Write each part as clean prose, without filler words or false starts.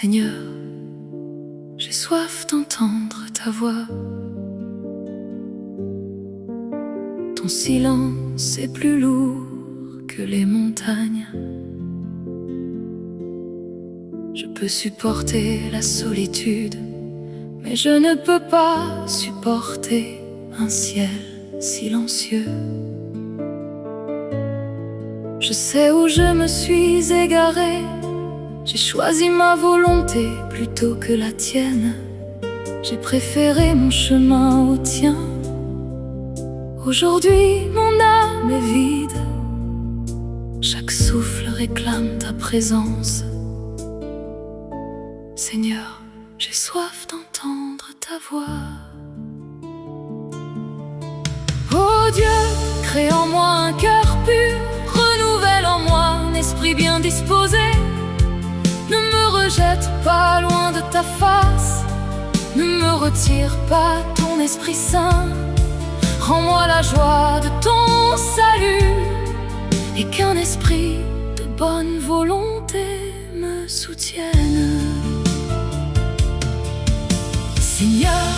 Seigneur, j'ai soif d'entendre ta voix. Ton silence est plus lourd que les montagnes. Je peux supporter la solitude, mais je ne peux pas supporter un ciel silencieux. Je sais où je me suis égarée. J'ai choisi ma volonté plutôt que la tienne. J'ai préféré mon chemin au tien. Aujourd'hui, mon âme est vide. Chaque souffle réclame ta présence. Seigneur, j'ai soif d'entendre ta voix. Oh Dieu, crée en moi un cœur pur, renouvelle en moi un esprit bien disposé. Ne me rejette pas loin de ta face, ne me retire pas ton Esprit Saint. Rends-moi la joie de ton salut, et qu'un esprit de bonne volonté me soutienne. Seigneur,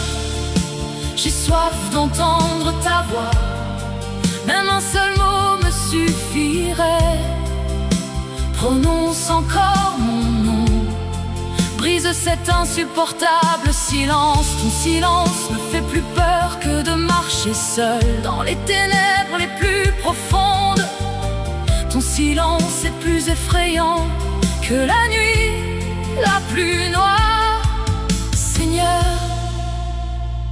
j'ai soif d'entendre ta voix. Même un seul mot me suffirait. Prononce encore mon nom. Brise cet insupportable silence. Ton silence me fait plus peur que de marcher seul dans les ténèbres les plus profondes. Ton silence est plus effrayant que la nuit la plus noire. Seigneur,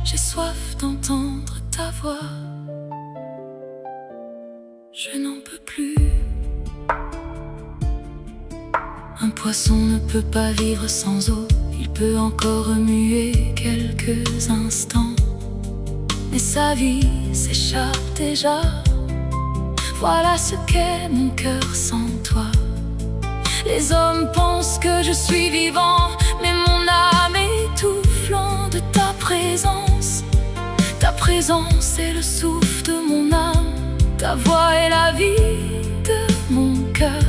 j'ai soif d'entendre ta voix. Je n'en peux plus. Un poisson ne peut pas vivre sans eau. Il peut encore remuer quelques instants, mais sa vie s'échappe déjà. Voilà ce qu'est mon cœur sans toi. Les hommes pensent que je suis vivant, mais mon âme étoufflant de ta présence. Ta présence est le souffle de mon âme. Ta voix est la vie de mon cœur.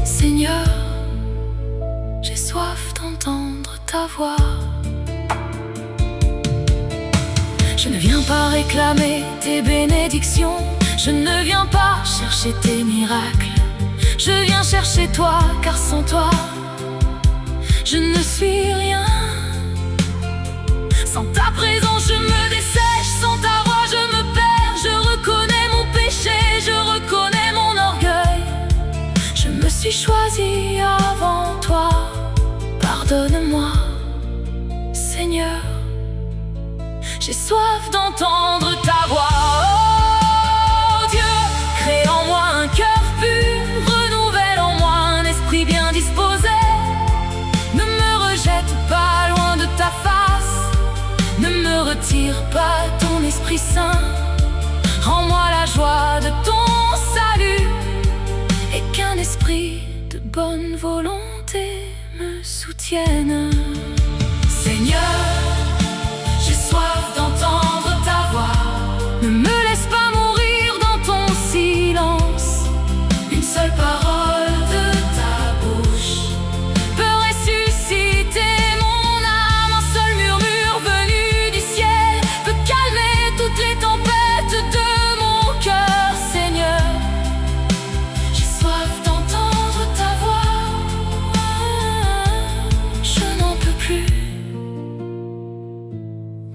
Seigneur, j'ai soif d'entendre ta voix. Je ne viens pas réclamer tes bénédictions. Je ne viens pas chercher tes miracles. Je viens chercher toi, car sans toi, je ne suis rien. Sans ta présence, je me dessèche. Sans ta voix, je me perds. Je reconnais mon péché, je reconnais mon orgueil. Je me suis choisi avant toi. Pardonne-moi, Seigneur. J'ai soif d'entendre ta voix. Oh Dieu, crée en moi un cœur pur, renouvelle en moi un esprit bien disposé. Ne me rejette pas loin de ta face, ne me retire pas ton Esprit Saint. Rends-moi la joie de ton salut, et qu'un esprit de bonne volonté me soutienne. Seigneur, j'ai soif d'entendre ta voix. Ne me laisse pas mourir dans ton silence. Une seule parole de ta bouche peut ressusciter mon âme. Un seul murmure venu du ciel peut calmer toutes les tempêtes de mon cœur. Seigneur, j'ai soif d'entendre ta voix. Je n'en peux plus.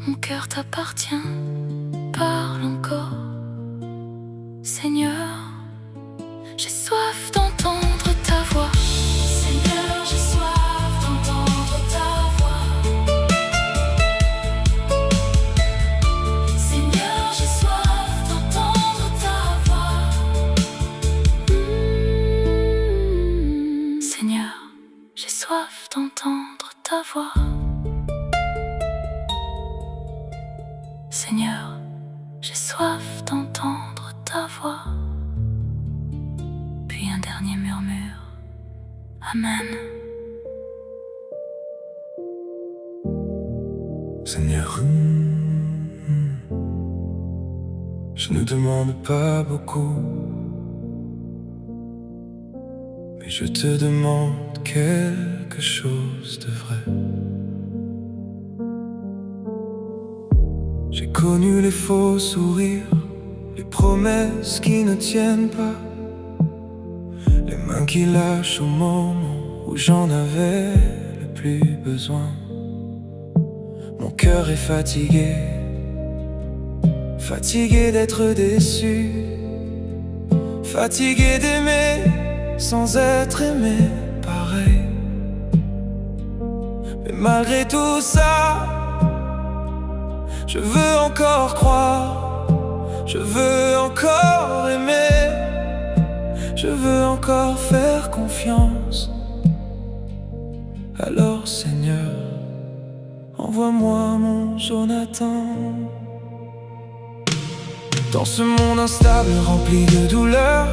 Mon cœur t'appartient, parle encore. Seigneur, j'ai soif d'entendre ta voix. Seigneur, j'ai soif d'entendre ta voix. Seigneur, j'ai soif d'entendre ta voix. Seigneur, j'ai soif d'entendre ta voix. Seigneur, j'ai soif d'entendre ta voix. Puis un dernier murmure. Amen. Seigneur, je ne demande pas beaucoup, mais je te demande quelque chose de vrai. J'ai connu les faux sourires, les promesses qui ne tiennent pas, les mains qui lâchent au moment où j'en avais le plus besoin. Mon cœur est fatigué, fatigué d'être déçu, fatigué d'aimer sans être aimé pareil. Mais malgré tout ça, je veux encore croire, je veux encore aimer, je veux encore faire confiance. Alors Seigneur, envoie-moi mon Jonathan. Dans ce monde instable rempli de douleurs,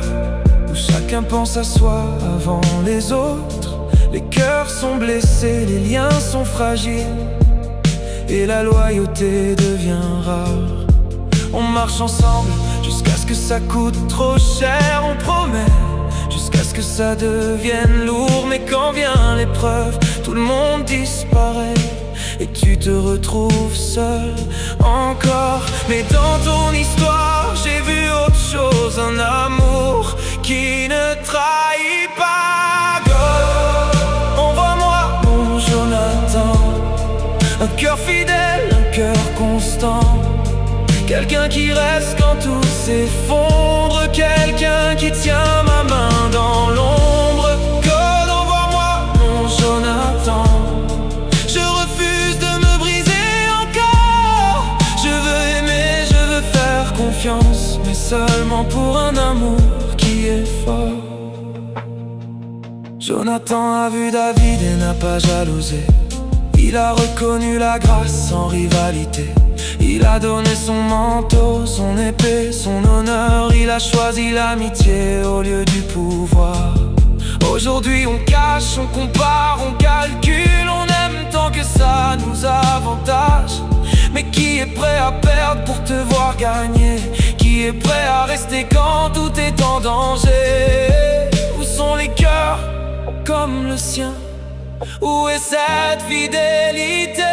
où chacun pense à soi avant les autres, les cœurs sont blessés, les liens sont fragiles, et la loyauté devient rare. On marche ensemble jusqu'à ce que ça coûte trop cher. On promet jusqu'à ce que ça devienne lourd. Mais quand vient l'épreuve, tout le monde disparaît et tu te retrouves seul encore. Mais dans ton histoire, j'ai vu autre chose, un amour qui ne trahit pas. God, envoie-moi mon Jonathan, un cœur fidèle, un cœur constant, quelqu'un qui reste quand tout s'effondre, quelqu'un qui tient ma main dans l'ombre. God, envoie-moi mon Jonathan. Je refuse de me briser encore. Je veux aimer, je veux faire confiance, mais seulement pour un amour qui est fort. Jonathan a vu David et n'a pas jalousé. Il a reconnu la grâce sans rivalité. Il a donné son manteau, son épée, son honneur. Il a choisi l'amitié au lieu du pouvoir. Aujourd'hui on cache, on compare, on calcule. On aime tant que ça nous avantage. Mais qui est prêt à perdre pour te voir gagner? Qui est prêt à rester quand tout est en danger? Où sont les cœurs comme le sien? Où est cette fidélité?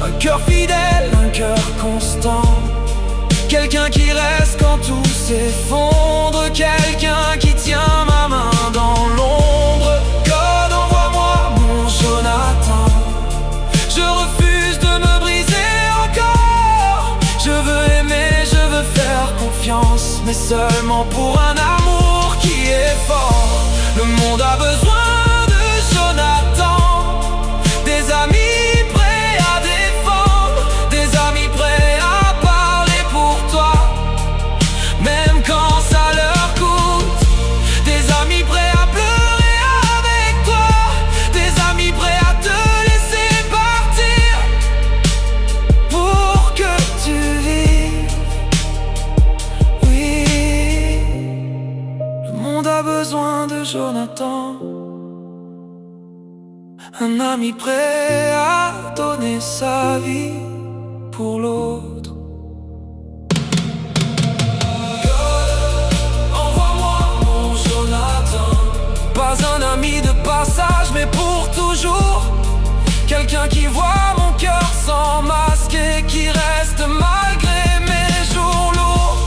Un cœur fidèle, un cœur constant, quelqu'un qui reste quand tout s'effondre, quelqu'un qui tient ma main dans l'ombre. God, envoie-moi mon Jonathan. Je refuse de me briser encore. Je veux aimer, je veux faire confiance, mais seulement pour un amour qui est fort. Le monde a besoin de Jonathan, des amis Jonathan, un ami prêt à donner sa vie pour l'autre. Envoie-moi mon Jonathan, pas un ami de passage mais pour toujours, quelqu'un qui voit mon cœur sans masque et qui reste malgré mes jours lourds.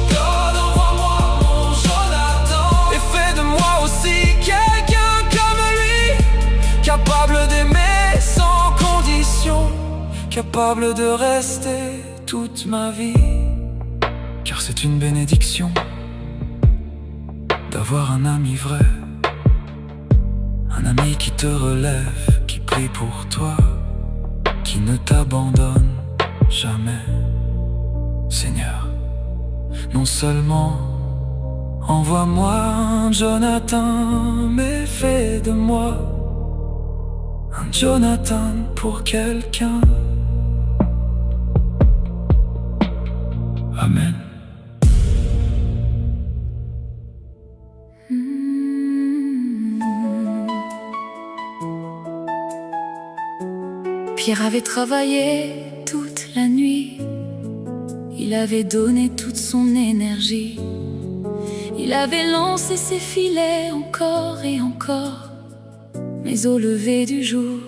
God, envoie-moi mon Jonathan et fais de moi aussi quelqu'un comme lui, capable d'aimer sans condition, capable de rester toute ma vie. Car c'est une bénédiction d'avoir un ami vrai, un ami qui te relève, qui prie pour toi, qui ne t'abandonne jamais. Seigneur, non seulement envoie-moi un Jonathan, mais fais de moi un Jonathan pour quelqu'un. Amen. Pierre avait travaillé toute la nuit. Il il avait donné toute son énergie. Il avait lancé ses filets encore et encore, mais au lever du jour,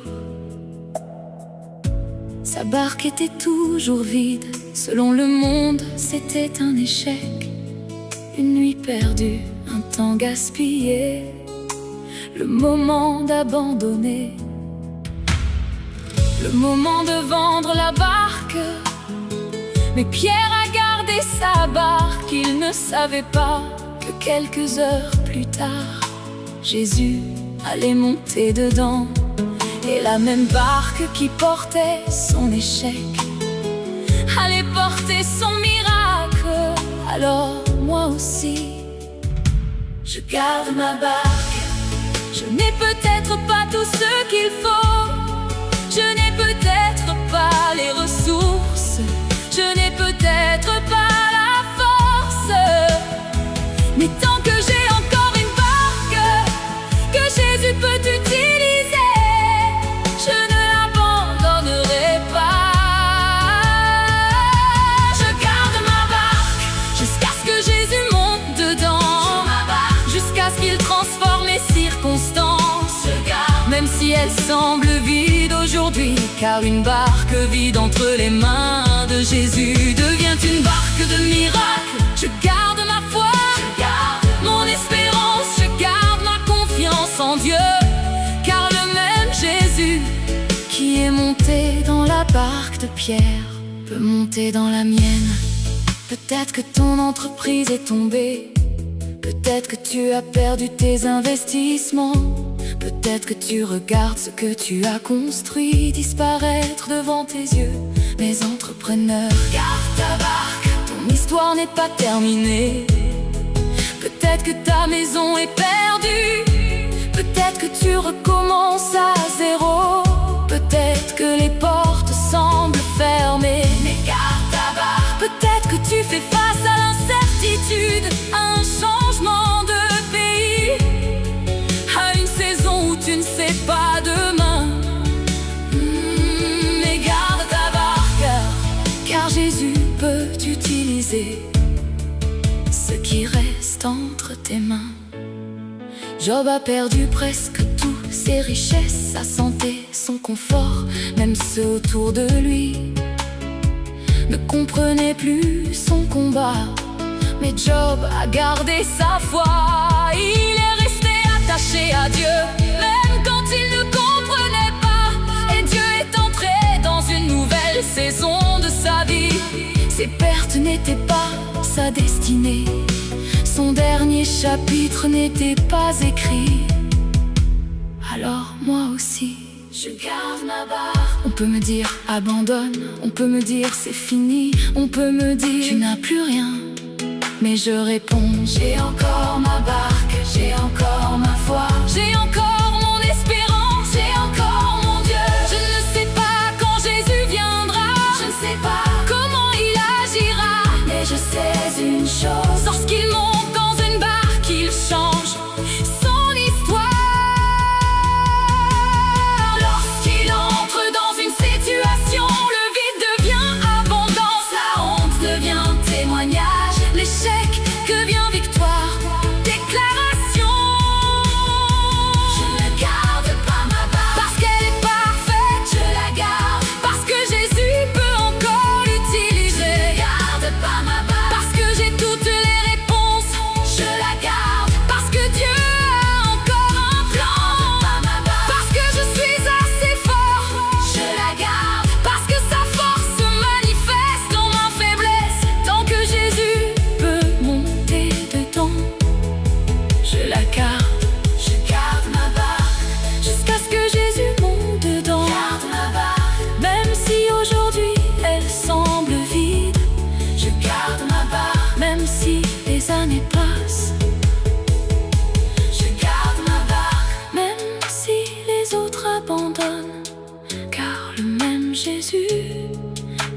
sa barque était toujours vide. Selon le monde, c'était un échec, une nuit perdue, un temps gaspillé, le moment d'abandonner, le moment de vendre la barque. Mais Pierre a gardé sa barque, il ne savait pas que quelques heures plus tard, Jésus allait monter dedans. Et la même barque qui portait son échec allait porter son miracle. Alors moi aussi, je garde ma barque. Je n'ai peut-être pas tout ce qu'il faut, je n'ai peut-être pas les ressources, je n'ai peut-être pas la force, mais tant que j'ai encore une barque que Jésus peut utiliser, je ne l'abandonnerai pas. Je garde ma barque jusqu'à ce que Jésus monte dedans, jusqu'à ce qu'il transforme les circonstances, même si elle semble vide aujourd'hui, car une barque vide entre les mains de Jésus devient une barque de miracle. Je garde ma foi, je garde mon espérance, je garde ma confiance en Dieu, car le même Jésus qui est monté dans la barque de Pierre peut monter dans la mienne. Peut-être que ton entreprise est tombée, peut-être que tu as perdu tes investissements, peut-être que tu regardes ce que tu as construit disparaître devant tes yeux. Mais entrepreneur, garde ta barque, ton histoire n'est pas terminée. Peut-être que ta maison est perdue, peut-être que tu recommences à zéro, peut-être que les portes semblent fermées. Mais garde ta barque, peut-être que tu fais face à l'incertitude, à un changement de pays, à une saison où tu ne sais pas demain. Mais garde ta barque, car Jésus peut utiliser ce qui reste entre tes mains. Job a perdu presque tout, ses richesses, sa santé, son confort. Même ceux autour de lui ne comprenaient plus son combat. Mais Job a gardé sa foi, il est resté attaché à Dieu, même quand il ne comprenait pas. Et Dieu est entré dans une nouvelle saison de sa vie. Ses pertes n'étaient pas sa destinée, son dernier chapitre n'était pas écrit. Alors moi aussi, je garde ma barque. On peut me dire abandonne, on peut me dire c'est fini, on peut me dire tu n'as plus rien. Mais je réponds, j'ai encore ma barque, j'ai encore ma foi, j'ai encore mon espérance, j'ai encore mon Dieu. Je ne sais pas quand Jésus viendra, je ne sais pas comment il agira, mais je sais une chose, lorsqu'il monte dans une barque, il change son histoire. Lorsqu'il entre dans une situation, le vide devient abondance, la honte devient témoignage, l'échec devient victoire, déclaration. Je ne garde pas ma barque parce qu'elle est parfaite, je la garde parce que Jésus peut encore l'utiliser. Je garde pas ma barque parce que j'ai toutes les réponses, je la garde parce que Dieu a encore un plan. Pas ma barque parce que je suis assez fort, je la garde parce que sa force se manifeste dans ma faiblesse. Tant que Jésus peut monter dedans, je la garde, je garde ma barque jusqu'à ce que Jésus monte dedans. Garde ma barque, même si aujourd'hui elle semble vide. Je garde ma barque, même si les années passent. Je garde ma barque, même si les autres abandonnent. Car le même Jésus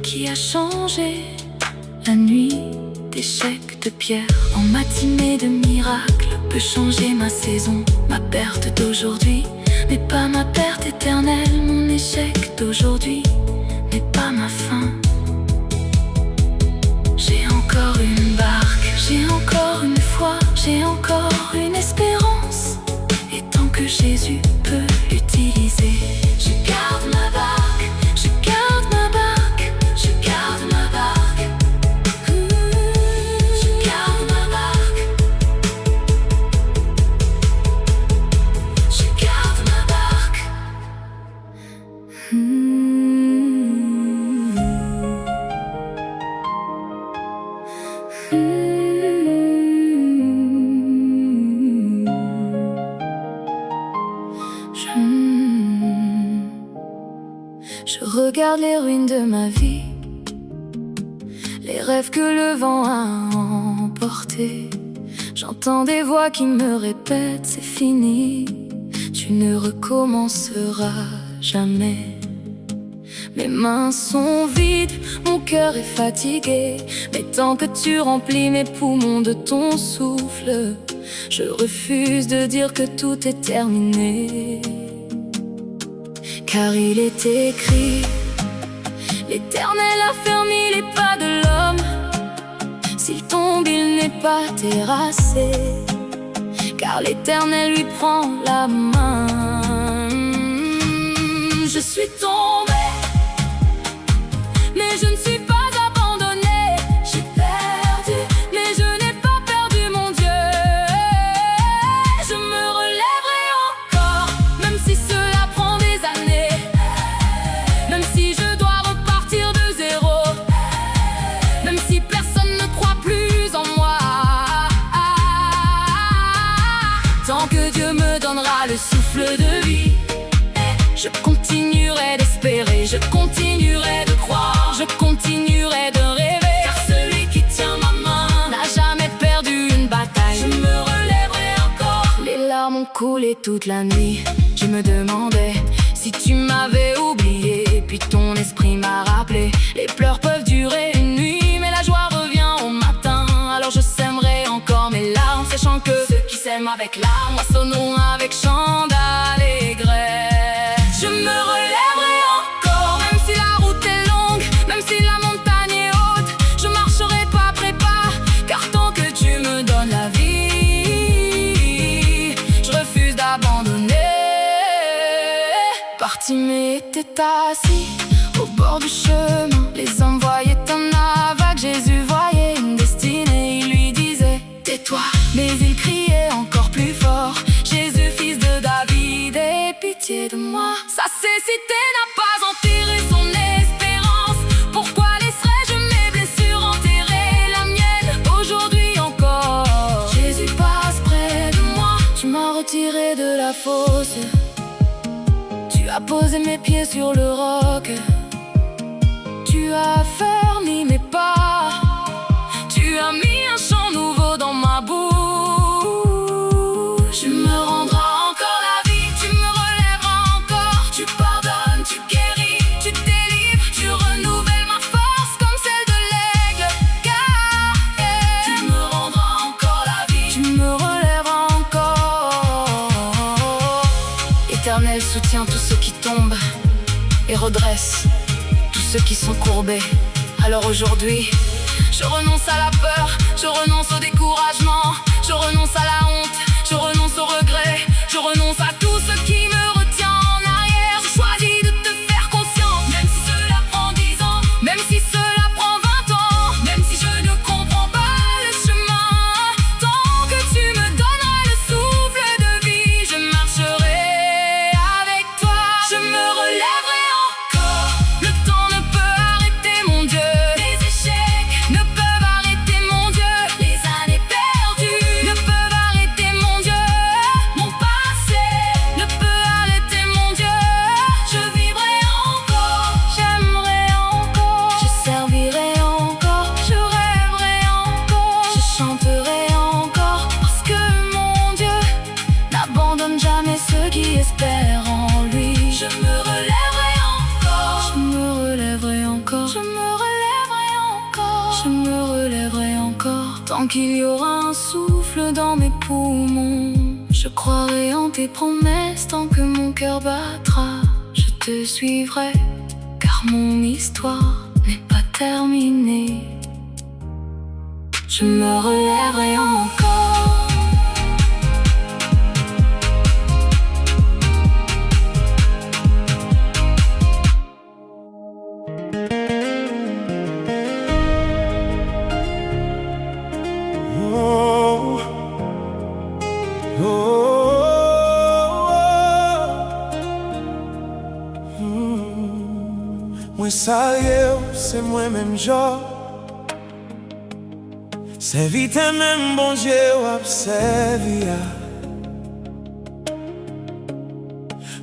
qui a changé la nuit d'échecs de Pierre en matinée de miracle peut changer ma saison, ma perte d'aujourd'hui n'est pas ma perte éternelle. Mon échec d'aujourd'hui n'est pas ma fin. encore une barque, j'ai encore une foi, j'ai encore une espérance. Et tant que Jésus peut l'utiliser, je garde ma barque, je garde ma barque, je garde ma barque. Je garde ma barque, je garde ma barque. Je regarde les ruines de ma vie, les rêves que le vent a emportés. J'entends des voix qui me répètent: c'est fini, tu ne recommenceras jamais. Mes mains sont vides, mon cœur est fatigué, mais tant que tu remplis mes poumons de ton souffle, je refuse de dire que tout est terminé. Car il est écrit, l'Éternel a fermé les pas de l'homme. S'il tombe, il n'est pas terrassé, car l'Éternel lui prend la main. Je suis tombée, mais je ne suis pas abandonnée. J'ai perdu, mais je n'ai pas perdu mon Dieu. Je me relèverai encore, même si cela prend des années, même si je dois repartir de zéro, même si personne ne croit plus en moi. Tant que Dieu me donnera le souffle de vie, je continuerai d'espérer, je continuerai de croire, je continuerai de rêver. Car celui qui tient ma main n'a jamais perdu une bataille. Je me relèverai encore. Les larmes ont coulé toute la nuit. Je me demandais si tu m'avais oublié, puis ton esprit m'a rappelé. Les pleurs peuvent durer une nuit, mais la joie revient au matin. Alors je sèmerai encore mes larmes, sachant que ceux qui s'aiment avec larmes moissonneront avec chant d'allégresse. Je me relèverai encore, même si la route est longue, même si la montagne est haute. Je marcherai pas après pas, car tant que tu me donnes la vie, je refuse d'abandonner. Bartimée était assis au bord du chemin. Les hommes voyaient un aveugle, Jésus voyait une destinée. Il lui disait: tais-toi, mais il criait encore plus fort: Jésus, fils de David, aie pitié de moi. Sa cécité n'a pas enterré son espérance. Pourquoi laisserais-je mes blessures enterrer la mienne? Aujourd'hui encore, Jésus passe près de moi. Tu m'as retiré de la fosse, tu as posé mes pieds sur le roc, tu as fermé mes pas, tu as mis un chant nouveau dans ma bouche. Tu me rendras encore la vie, tu me relèveras encore. Tu pardonnes, tu guéris, tu délivres, tu renouvelles ma force comme celle de l'aigle. Tu me rendras encore la vie, tu me relèveras encore. Éternel soutient tous ceux qui tombent et redresse tous ceux qui sont courbés. Alors aujourd'hui, je renonce à la peur, je renonce au découragement, je renonce à la honte, je renonce au regret, je renonce à tout ce qui me retient en arrière. Je choisis de te faire confiance, même si cela prend 10 ans, même si cela prend 20 ans, même si je ne comprends pas le chemin. Tant que tu me donneras le souffle de vie, je marcherai avec toi. Je me relèverai encore, le temps ne peut arrêter mon Dieu. Les échecs ne peuvent arrêter mon Dieu, les années perdues ne peuvent arrêter mon Dieu, mon passé ne peut arrêter mon Dieu. Je vivrai encore, j'aimerai encore, je servirai encore, je rêverai encore, je chanterai encore, parce que mon Dieu n'abandonne jamais ceux qui espèrent en lui. Je me relèverai encore, je me relèverai encore, je me relèverai encore, je me relèverai encore. Tant qu'il y aura un souffle dans mes poumons, je croirai en tes promesses. Tant que mon cœur battra, je te suivrai, car mon histoire n'est pas terminée. je me relèverai encore. Oh, oh, oh. Moi sérieux, c'est moi-même genre. C'est vite même bon Dieu observe.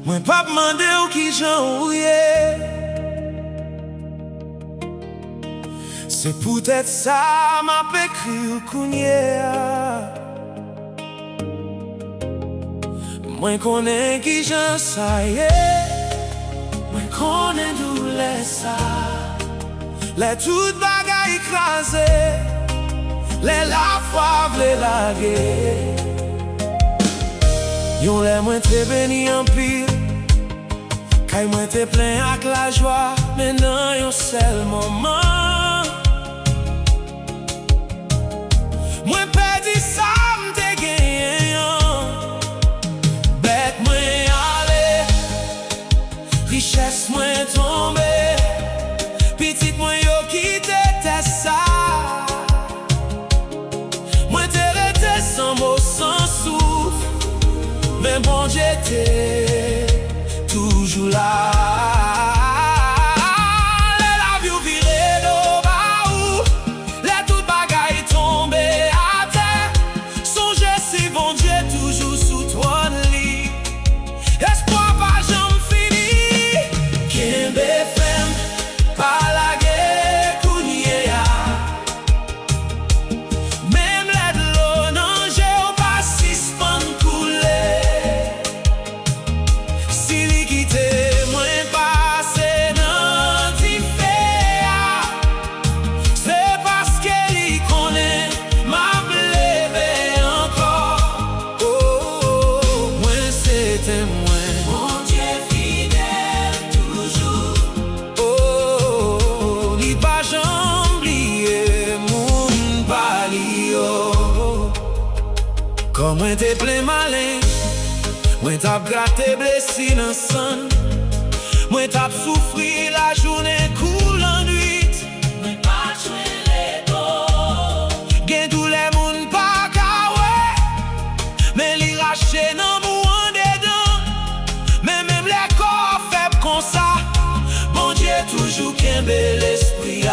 Moi pas demander ou qui j'en ouye. C'est peut-être ça m'a écrit ou kounye. Moi connais qui j'en ça y est. Moi connais d'où les ça. Les toutes bagailles écrasées. Les la foi vle lage. Yon les moins te béni en pile. Kay moins te plein avec la joie. Mais non yon seul moment. Moi perdu ça m'te gagné. Bête moins allé. Richesse moins tombé. Petite moins yo quitté ça. Sans mots, sans souffle, mais bon Dieu t'es toujours là. La vie virée d'eau baou, les toutes bagailles tombées à terre. Songez si bon Dieu toujours sous toi lit. Espoir pas jamais fini. Kembe fem, pas la guerre kounye ya. Comme moi t'es plein malin, moi t'as gratté blessé dans le sang. Moi t'as souffri la journée coule en nuit. Moi pas joué les dos. Gen tous les moun pas kawe, mais li raché nan mou en dedans. Mais même les corps faibles comme ça, bon Dieu toujours kembe l'esprit.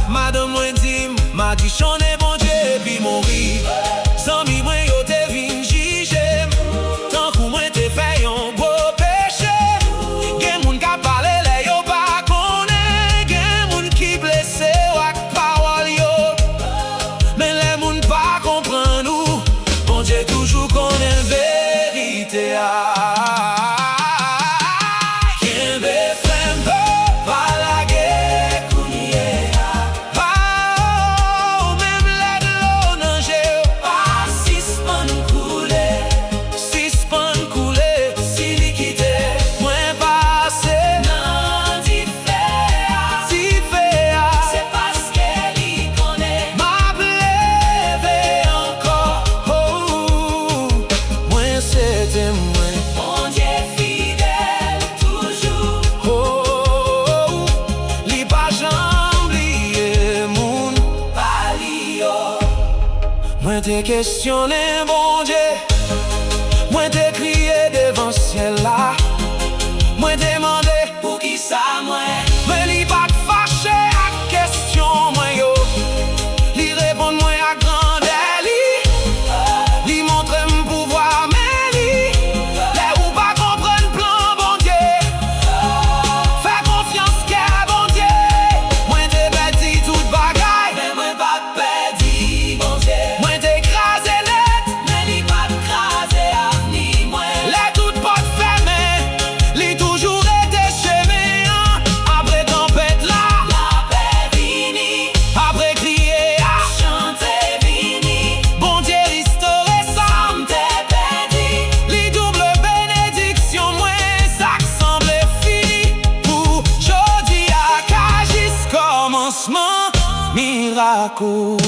Madame moi dit, m'a dit j'en ai bon Dieu puis mourir. Sans mi moi yo te vin jige. Tant que moi te fait yon beau péché. Gen moun ka parle le yo pa konnen. Gen moun ki blessé wak parole yo. Mais les moun pa comprend nous. Bon Dieu toujours connaît vérité. Moi t'ai questionné bon Dieu. Moi t'ai crié devant ciel là. Moi t'ai demandé pour qui ça moi. Mais li pas fâché à question moi yo. Li répond moi à grandeur li. Li montre mon pouvoir mais li. Les ou pas comprendre plan bon Dieu. Fais confiance qu'à bon Dieu. Moi t'ai perdu toute bagaille. Mais moi pas perdu bon Dieu. Miracle.